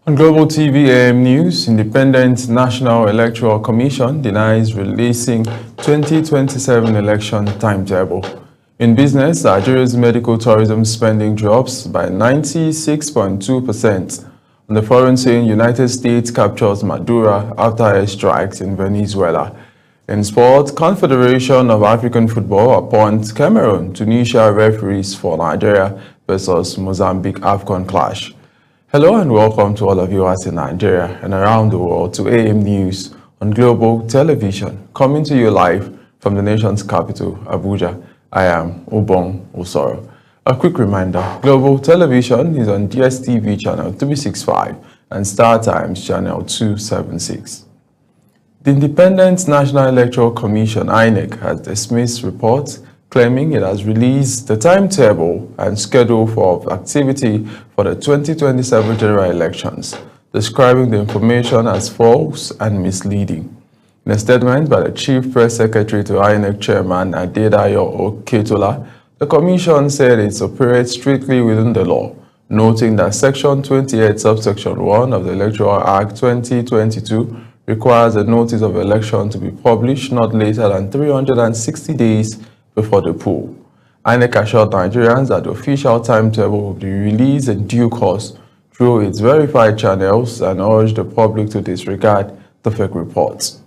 On Global TV AM News, Independent National Electoral Commission denies releasing 2027 election timetable. In business, Nigeria's medical tourism spending drops by 96.2%. On the foreign scene, United States captures Maduro after airstrikes in Venezuela. In sport, Confederation of African Football appoints Cameroon, Tunisia referees for Nigeria versus Mozambique AFCON clash. Hello and welcome to all of you in Nigeria and around the world to AM News on Global Television, coming to you live from the nation's capital, Abuja. I am Obong Osoro. A quick reminder, Global Television is on DSTV channel 365 and Star Times channel 276. The Independent National Electoral Commission, INEC, has dismissed reports claiming it has released the timetable and schedule for activity for the 2027 general elections, describing the information as false and misleading. In a statement by the Chief Press Secretary to INEC Chairman Adedayo Oketola, the Commission said it operates strictly within the law, noting that Section 28, Subsection 1 of the Electoral Act 2022 requires a notice of election to be published not later than 360 days before the poll. INEC assured Nigerians that the official timetable will be released in due course through its verified channels and urged the public to disregard the fake reports.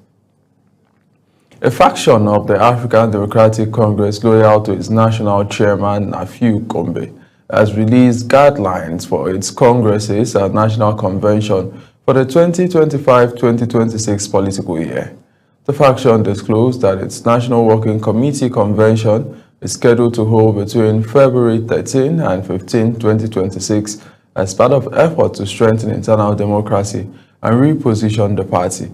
A faction of the African Democratic Congress loyal to its national chairman, Nafiu Gombe, has released guidelines for its congresses and national convention for the 2025-2026 political year. The faction disclosed that its National Working Committee convention is scheduled to hold between February 13 and 15, 2026 as part of efforts to strengthen internal democracy and reposition the party.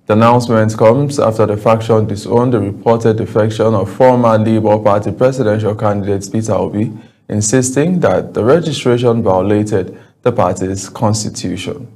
The announcement comes after the faction disowned the reported defection of former Labour Party presidential candidate Peter Obi, insisting that the registration violated the party's constitution.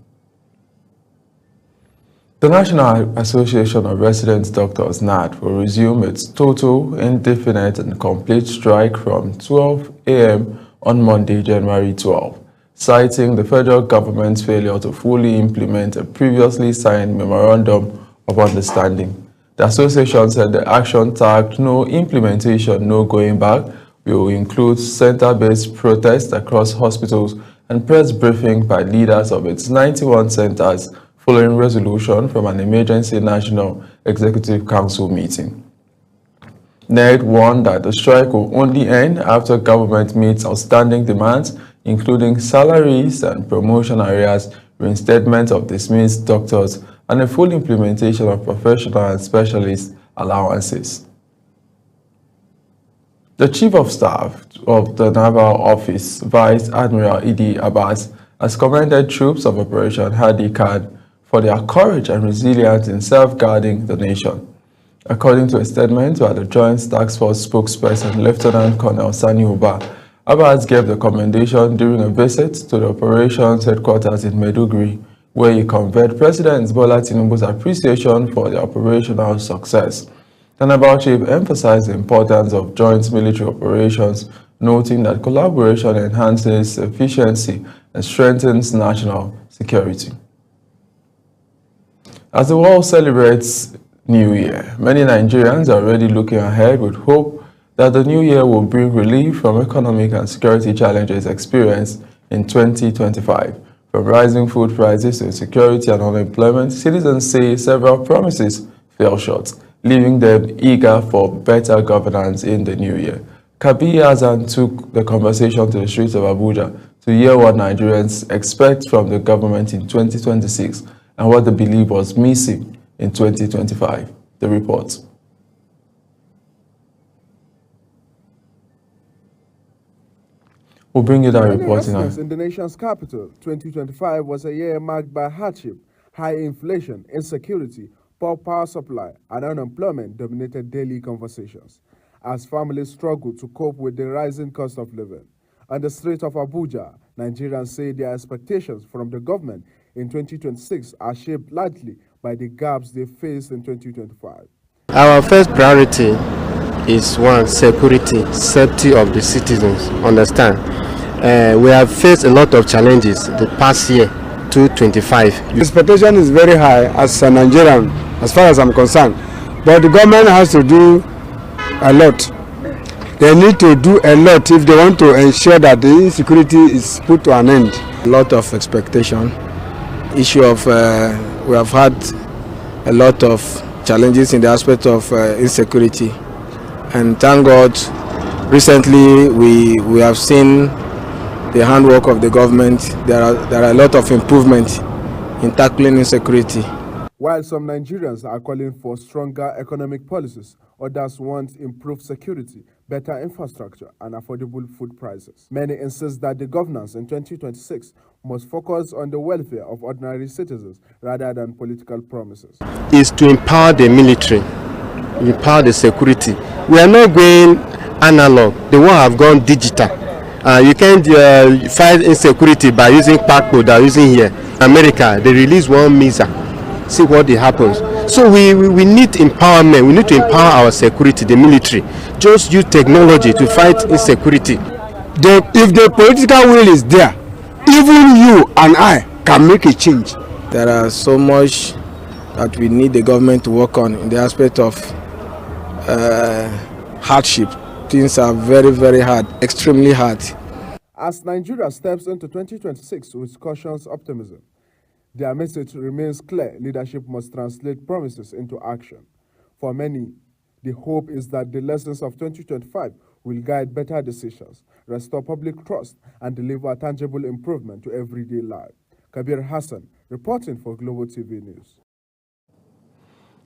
The National Association of Resident Doctors, NARD, will resume its total, indefinite and complete strike from 12 a.m. on Monday, January 12, citing the federal government's failure to fully implement a previously signed memorandum of understanding. The association said the action tagged "No Implementation, No Going Back" will include center-based protests across hospitals and press briefing by leaders of its 91 centers following resolution from an emergency National Executive Council meeting. NED warned that the strike will only end after government meets outstanding demands, including salaries and promotion areas, reinstatement of dismissed doctors, and a full implementation of professional and specialist allowances. The Chief of Staff of the Naval Office, Vice Admiral Idi Abbas, has commended troops of Operation Hadi Khan for their courage and resilience in safeguarding the nation. According to a statement by the Joint Task Force spokesperson, Lieutenant Colonel Sani Uba, Abbas gave the commendation during a visit to the operations headquarters in Maiduguri, where he conveyed President Bola Tinubu's appreciation for the operational success. The Naval Chief emphasized the importance of joint military operations, noting that collaboration enhances efficiency and strengthens national security. As the world celebrates New Year, many Nigerians are already looking ahead with hope that the new year will bring relief from economic and security challenges experienced in 2025. From rising food prices to insecurity and unemployment, citizens say several promises fell short, leaving them eager for better governance in the new year. Kabi Azan took the conversation to the streets of Abuja to hear what Nigerians expect from the government in 2026 and what they believe was missing in 2025. The report. We'll bring you that report now. In the nation's capital, 2025 was a year marked by hardship, high inflation, insecurity, poor power supply, and unemployment dominated daily conversations as families struggled to cope with the rising cost of living. On the streets of Abuja, Nigerians say their expectations from the government in 2026 are shaped largely by the gaps they faced in 2025. Our first priority is one, security, safety of the citizens. Understand? We have faced a lot of challenges the past year 22-25. Expectation is very high as a Nigerian, as far as I'm concerned. But the government has to do a lot. They need to do a lot if they want to ensure that the insecurity is put to an end. A lot of expectation. Issue of we have had a lot of challenges in the aspect of insecurity, and thank God recently we have seen the handwork of the government. There are a lot of improvement in tackling insecurity. While some Nigerians are calling for stronger economic policies, others want improved security, better infrastructure, and affordable food prices. Many insist that the governance in 2026 must focus on the welfare of ordinary citizens rather than political promises. Is to empower the military, empower the security. We are not going analog. The world have gone digital. You can't fight insecurity by using PACO that are using here. America, they release one missile. See what happens. So we need empowerment. We need to empower our security, the military. Just use technology to fight insecurity. If the political will is there, even you and I can make a change. There are so much that we need the government to work on in the aspect of hardship. Things are very, very hard, extremely hard. As Nigeria steps into 2026 with cautious optimism, their message remains clear: leadership must translate promises into action. For many, the hope is that the lessons of 2025 will guide better decisions, restore public trust, and deliver tangible improvement to everyday life. Kabir Hassan, reporting for Global TV News.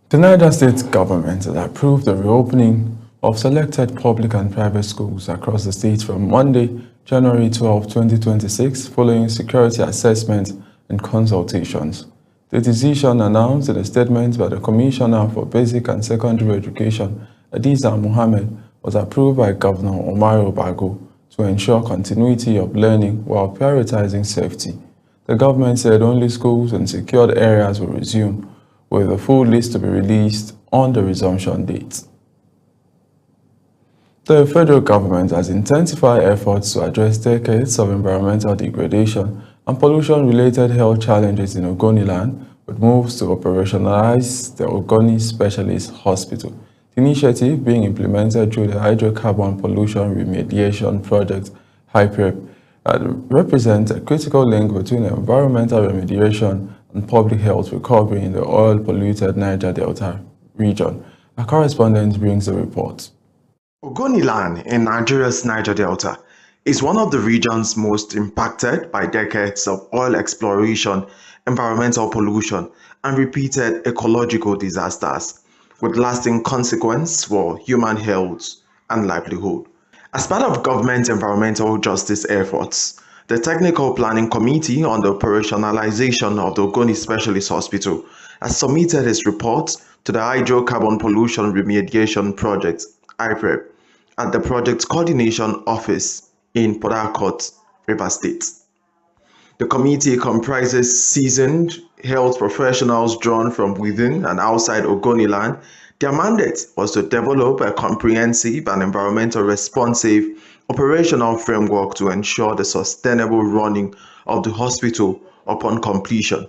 The Niger State government has approved the reopening of selected public and private schools across the state from Monday, January 12, 2026, following security assessment and consultations. The decision, announced in a statement by the Commissioner for Basic and Secondary Education, Adiza Mohammed, was approved by Governor Omar Bago to ensure continuity of learning while prioritizing safety. The government said only schools in secured areas will resume, with a full list to be released on the resumption date. The federal government has intensified efforts to address decades of environmental degradation and pollution-related health challenges in Ogoniland, with moves to operationalize the Ogoni Specialist Hospital. The initiative, being implemented through the Hydrocarbon Pollution Remediation Project, HYPREP, represents a critical link between environmental remediation and public health recovery in the oil-polluted Niger Delta region. Our correspondent brings the report. Ogoniland in Nigeria's Niger Delta is one of the regions most impacted by decades of oil exploration, environmental pollution, and repeated ecological disasters, with lasting consequences for human health and livelihood. As part of government environmental justice efforts, the Technical Planning Committee on the Operationalization of the Ogoni Specialist Hospital has submitted its report to the Hydrocarbon Pollution Remediation Project, HYPREP, at the Project Coordination Office in Port Harcourt, Rivers State. The committee comprises seasoned health professionals drawn from within and outside Ogoniland. Their mandate was to develop a comprehensive and environmental responsive operational framework to ensure the sustainable running of the hospital upon completion.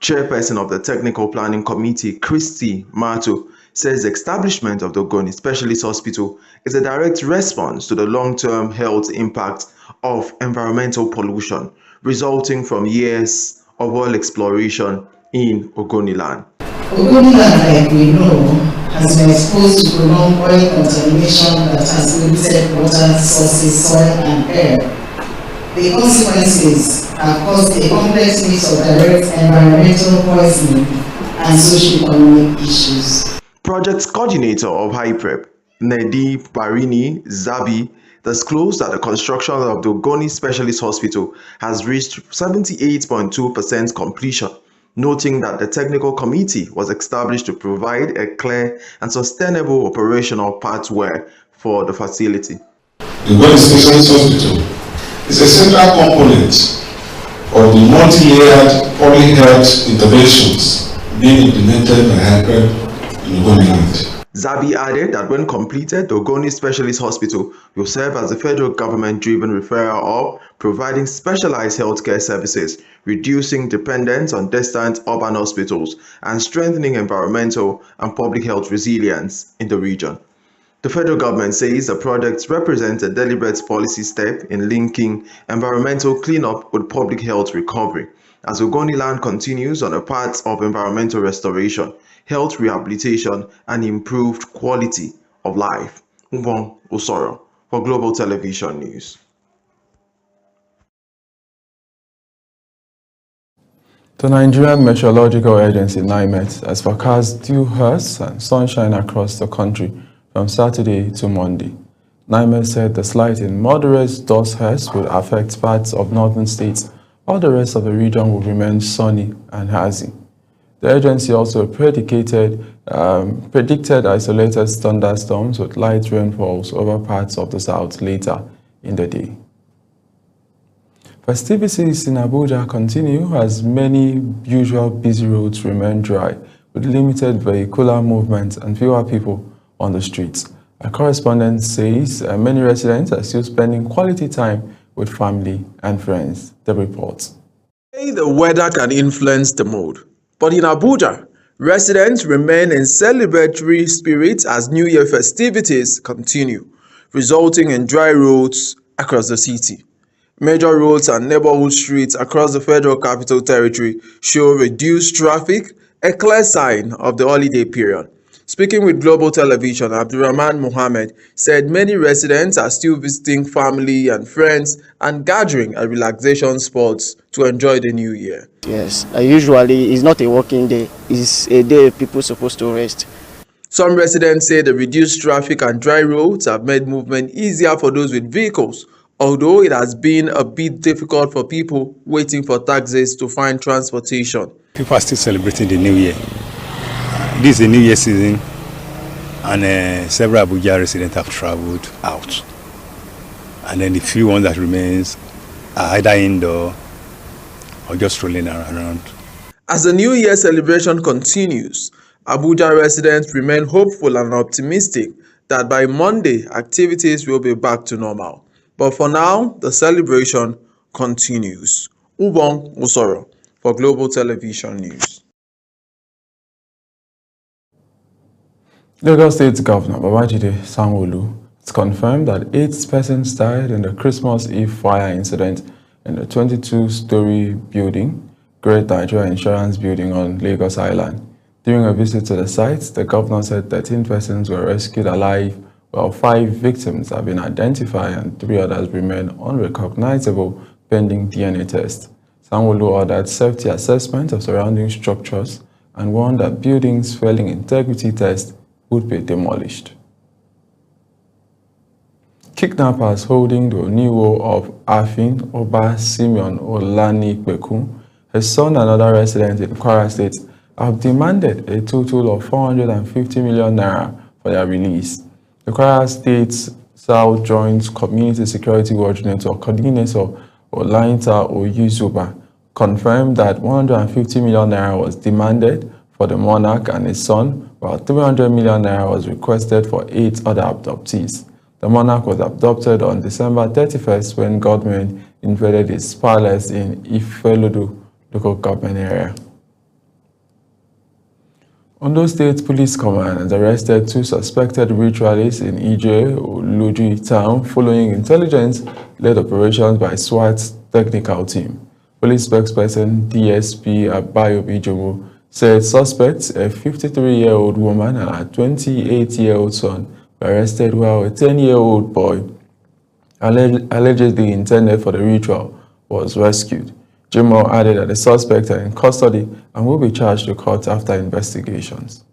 Chairperson of the Technical Planning Committee, Christy Mato, says the establishment of the Ogoni Specialist Hospital is a direct response to the long-term health impact of environmental pollution resulting from years of oil exploration in Ogoniland. Ogoniland, like we know, has been exposed to prolonged oil contamination that has limited water sources, soil, and air. The consequences have caused a complex mix of direct environmental poisoning and socio-economic issues. Project coordinator of HYPREP, Nedi Barini Zabi, disclosed that the construction of the Ogoni Specialist Hospital has reached 78.2% completion, noting that the technical committee was established to provide a clear and sustainable operational pathway for the facility. The Ogoni Specialist Hospital is a central component of the multi-layered public health interventions being implemented by HYPREP in Ogoniland. Zabi added that when completed, the Ogoni Specialist Hospital will serve as a federal government-driven referral hub, providing specialized healthcare services, reducing dependence on distant urban hospitals, and strengthening environmental and public health resilience in the region. The federal government says the project represents a deliberate policy step in linking environmental cleanup with public health recovery, as Ogoniland continues on a path of environmental restoration, health rehabilitation, and improved quality of life. Ubong Osoro for Global Television News. The Nigerian Meteorological Agency (NIMET) has forecast dew herds and sunshine across the country from Saturday to Monday. NIMET said the slight and moderate dust herds will affect parts of northern states, while the rest of the region will remain sunny and hazy. The agency also predicted isolated thunderstorms with light rainfalls over parts of the south later in the day. Festivities in Abuja continue as many usual busy roads remain dry, with limited vehicular movement and fewer people on the streets. A correspondent says many residents are still spending quality time with family and friends. The report. The weather can influence the mood, but in Abuja, residents remain in celebratory spirit as New Year festivities continue, resulting in dry roads across the city. Major roads and neighborhood streets across the Federal Capital Territory show reduced traffic, a clear sign of the holiday period. Speaking with Global Television, Abdurrahman Mohammed said many residents are still visiting family and friends and gathering at relaxation spots to enjoy the new year. Yes, usually it's not a working day, it's a day people are supposed to rest. Some residents say the reduced traffic and dry roads have made movement easier for those with vehicles, although it has been a bit difficult for people waiting for taxis to find transportation. People are still celebrating the new year. This is the New Year season, and several Abuja residents have traveled out. And then the few ones that remains are either indoor or just strolling around. As the New Year celebration continues, Abuja residents remain hopeful and optimistic that by Monday, activities will be back to normal. But for now, the celebration continues. Ubong Osoro for Global Television News. Lagos State Governor Babajide Sanwo-Olu has confirmed that 8 persons died in the Christmas Eve fire incident in the 22-story building, Great Nigeria Insurance Building on Lagos Island. During a visit to the site, the governor said 13 persons were rescued alive, while 5 victims have been identified and 3 others remain unrecognizable pending DNA tests. Sanwo-Olu ordered safety assessment of surrounding structures and warned that buildings failing integrity tests would be demolished. Kidnappers holding the Oniwo of Afin, Oba Simeon Olanipeku, his son and other residents in Kwara State, have demanded a total of 450 million naira for their release. The Kwara State South Joint Community Security Watch Network coordinator Olainta Oyuzuba confirmed that 150 million naira was demanded for the monarch and his son, while 300 million naira was requested for 8 other abductees. The monarch was abducted on December 31st when gunmen invaded his palace in Ifelodo local government area. Ondo State Police Command has arrested 2 suspected ritualists in Ije-Oluji town following intelligence-led operations by SWAT's technical team. Police spokesperson DSP Abayomi Jomo said suspects, a 53-year-old woman and a 28-year-old son, were arrested while a 10-year-old boy, allegedly intended for the ritual, was rescued. Jimo added that the suspects are in custody and will be charged to court after investigations.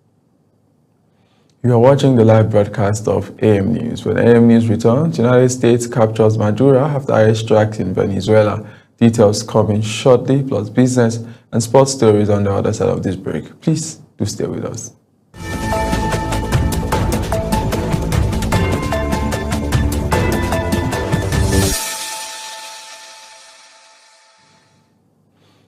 You are watching the live broadcast of AM News. When AM News returns, United States captures Maduro after airstrikes in Venezuela. Details coming shortly, plus business and sports stories on the other side of this break. Please do stay with us.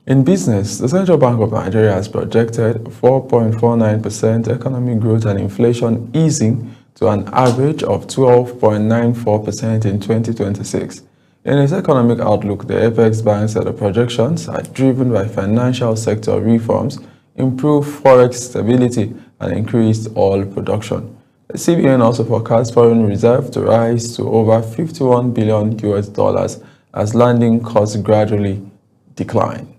In business, the Central Bank of Nigeria has projected 4.49% economic growth and inflation easing to an average of 12.94% in 2026. In its economic outlook, the Apex Bank said the projections are driven by financial sector reforms, improved forex stability, and increased oil production. The CBN also forecasts foreign reserve to rise to over $51 billion as lending costs gradually decline.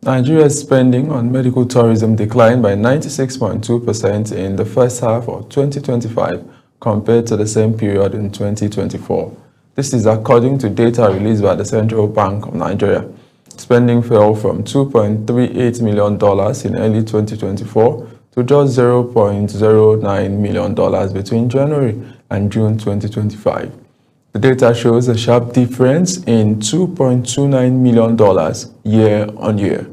Nigeria's spending on medical tourism declined by 96.2% in the first half of 2025 compared to the same period in 2024. This is according to data released by the Central Bank of Nigeria. Spending fell from $2.38 million in early 2024 to just $0.09 million between January and June 2025. The data shows a sharp difference in $2.29 million year-on-year.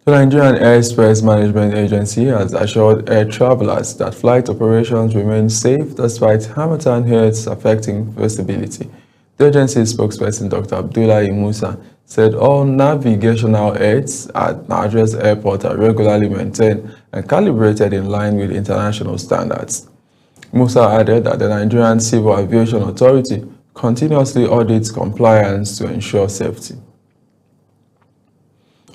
The Nigerian Airspace Management Agency has assured air travelers that flight operations remain safe despite Harmattan heats affecting visibility. The agency's spokesperson, Dr. Abdullahi Musa, said all navigational aids at Nigeria's airport are regularly maintained and calibrated in line with international standards. Musa added that the Nigerian Civil Aviation Authority continuously audits compliance to ensure safety.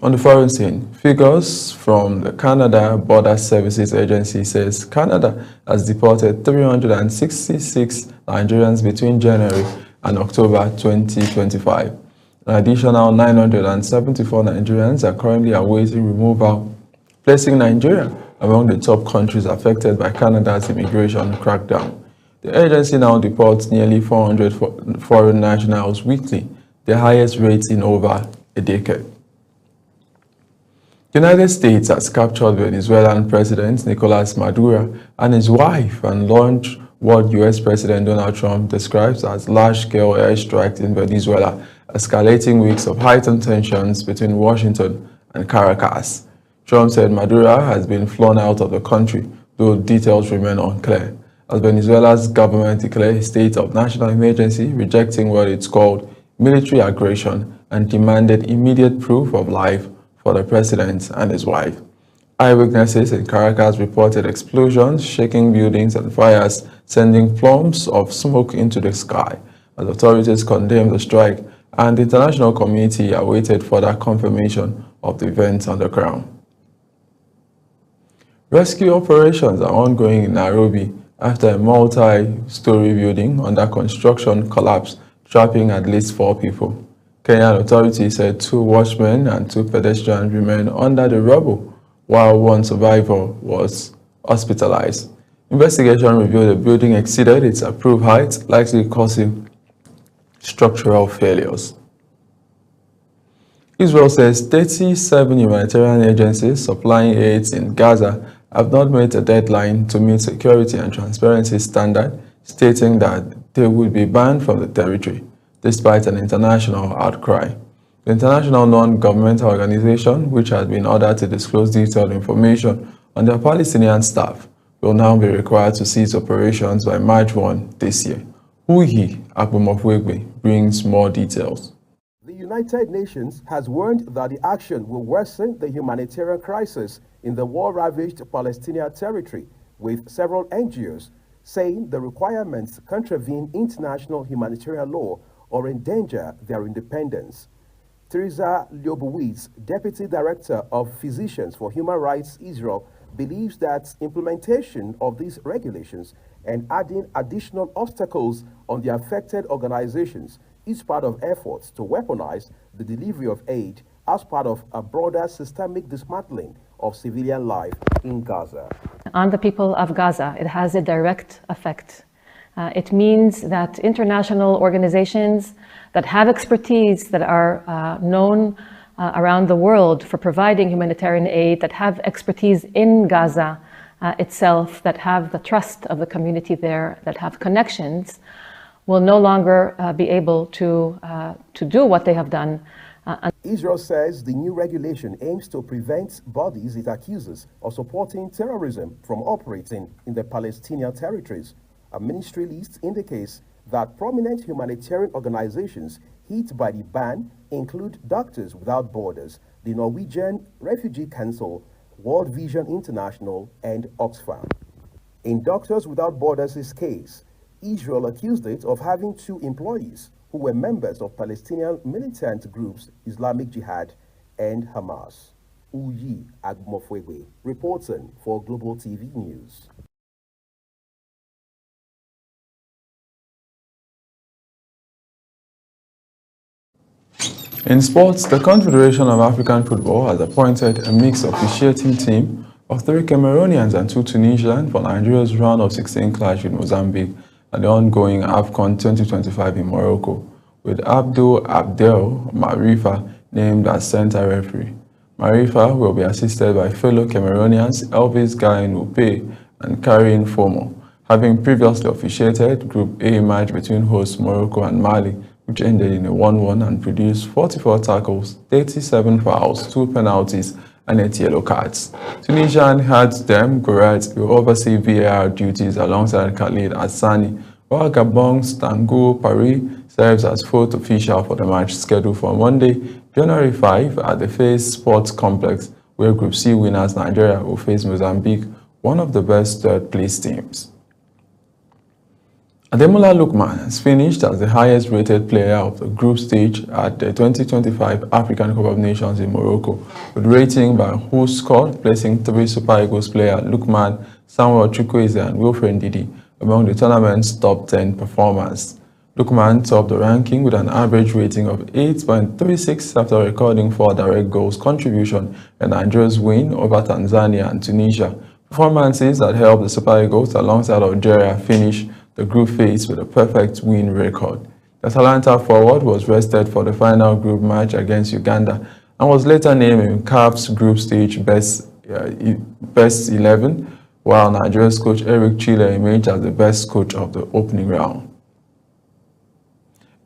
On the foreign scene, figures from the Canada Border Services Agency says Canada has deported 366 Nigerians between January and October 2025. An additional 974 Nigerians are currently awaiting removal, placing Nigeria among the top countries affected by Canada's immigration crackdown. The agency now deports nearly 400 foreign nationals weekly, the highest rate in over a decade. The United States has captured Venezuelan President Nicolas Maduro and his wife and launched what U.S. President Donald Trump describes as large-scale airstrikes in Venezuela, escalating weeks of heightened tensions between Washington and Caracas. Trump said Maduro has been flown out of the country, though details remain unclear, as Venezuela's government declared a state of national emergency, rejecting what it's called military aggression and demanded immediate proof of life for the president and his wife. Eyewitnesses in Caracas reported explosions, shaking buildings and fires, sending plumes of smoke into the sky, as authorities condemned the strike and the international community awaited further confirmation of the events on the ground. Rescue operations are ongoing in Nairobi after a multi-story building under construction collapsed, trapping at least 4 people. Kenyan authorities said 2 watchmen and 2 pedestrians remain under the rubble, while 1 survivor was hospitalized. Investigation revealed the building exceeded its approved height, likely causing structural failures. Israel says 37 humanitarian agencies supplying aid in Gaza have not met a deadline to meet security and transparency standards, stating that they would be banned from the territory, despite an international outcry. The international non-governmental organization, which had been ordered to disclose detailed information on their Palestinian staff, will now be required to cease operations by March 1 this year. Uyi Akpomofwegbe brings more details. The United Nations has warned that the action will worsen the humanitarian crisis in the war-ravaged Palestinian territory, with several NGOs saying the requirements contravene international humanitarian law or endanger their independence. Teresa Leibowitz, Deputy Director of Physicians for Human Rights Israel, believes that implementation of these regulations and adding additional obstacles on the affected organizations is part of efforts to weaponize the delivery of aid as part of a broader systemic dismantling of civilian life in Gaza. On the people of Gaza, it has a direct effect. It means that international organizations that have expertise, that are known around the world for providing humanitarian aid, that have expertise in Gaza itself, that have the trust of the community there, that have connections, will no longer be able to do what they have done. Israel says the new regulation aims to prevent bodies it accuses of supporting terrorism from operating in the Palestinian territories. A ministry list indicates that prominent humanitarian organizations hit by the ban include Doctors Without Borders, the Norwegian Refugee Council, World Vision International, and Oxfam. In Doctors Without Borders' case, Israel accused it of having 2 employees who were members of Palestinian militant groups Islamic Jihad and Hamas. Uyi Agmofwegwe, reporting for Global TV News. In sports, the Confederation of African Football has appointed a mixed officiating team of 3 Cameroonians and 2 Tunisians for Nigeria's round of 16 clash with Mozambique at the ongoing AFCON 2025 in Morocco, with Abdul Abdel Marifa named as center referee. Marifa will be assisted by fellow Cameroonians Elvis Guy Nupe and Karin Fomo, having previously officiated Group A match between hosts Morocco and Mali, which ended in a 1-1 and produced 44 tackles, 37 fouls, 2 penalties, and 8 yellow cards. Tunisian heads Dem Gouret will oversee VAR duties alongside Khalid Hassani, while Gabon's Tanguy Paris serves as fourth official for the match scheduled for Monday, January 5 at the Face Sports Complex, where Group C winners Nigeria will face Mozambique, one of the best third-place teams. Ademola Lookman has finished as the highest-rated player of the group stage at the 2025 African Cup of Nations in Morocco, with rating by WhoScored placing 3 Super Eagles players Lookman, Samuel Chukwueze and Wilfred Ndidi among the tournament's top 10 performers. Lookman topped the ranking with an average rating of 8.36 after recording 4 direct goals contribution in Nigeria's win over Tanzania and Tunisia, performances that helped the Super Eagles alongside Algeria finish the group phase with a perfect win record. The Atalanta forward was rested for the final group match against Uganda and was later named in CAF's group stage best 11, while Nigeria's coach Eric Chile emerged as the best coach of the opening round.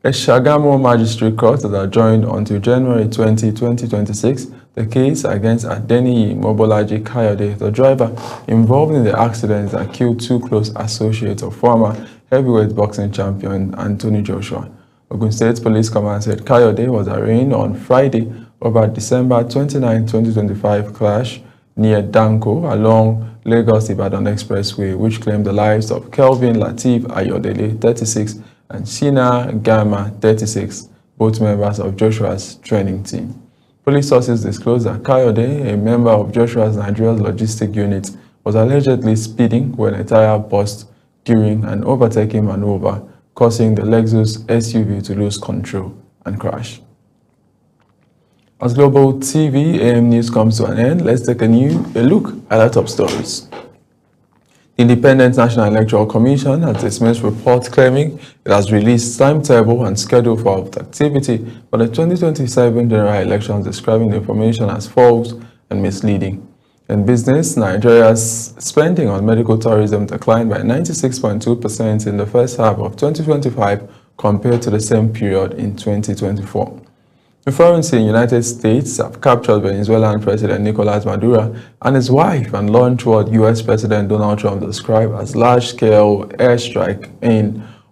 A Shagamu Magistrate Court has adjourned until January 20, 2026 the case against Adeniyi Mobolaji Kayode, the driver involved in the accident that killed 2 close associates of former heavyweight boxing champion Anthony Joshua. Ogun State Police Command said Kayode was arraigned on Friday over December 29, 2025 clash near Danko along Lagos-Ibadan Expressway, which claimed the lives of Kelvin Lateef Ayodele, 36, and Sina Gama, 36, both members of Joshua's training team. Police sources disclosed that Kayode, a member of Joshua's Nigeria's logistic unit, was allegedly speeding when a tire burst during an overtaking maneuver, causing the Lexus SUV to lose control and crash. As Global TV AM News comes to an end, let's take a look at our top stories. The Independent National Electoral Commission has dismissed reports claiming it has released timetable and schedule for activity for the 2027 general elections, describing the information as false and misleading. In business, Nigeria's spending on medical tourism declined by 96.2% in the first half of 2025 compared to the same period in 2024. Referring to the United States have captured Venezuelan President Nicolas Maduro and his wife and launched what U.S. President Donald Trump described as large-scale airstrike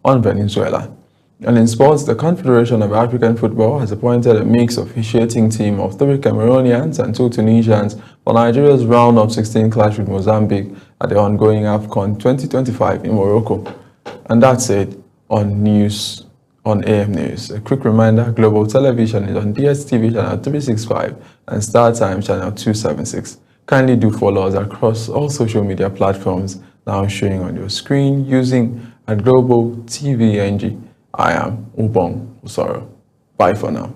on Venezuela. And in sports, the Confederation of African Football has appointed a mixed officiating team of 3 Cameroonians and 2 Tunisians for Nigeria's round of 16 clash with Mozambique at the ongoing AFCON 2025 in Morocco. And that's it on AM News. A quick reminder, Global Television is on DSTV channel 365 and StarTimes channel 276. Kindly do follow us across all social media platforms now showing on your screen using @Global TVNG. I am Ubong Usoro. Bye for now.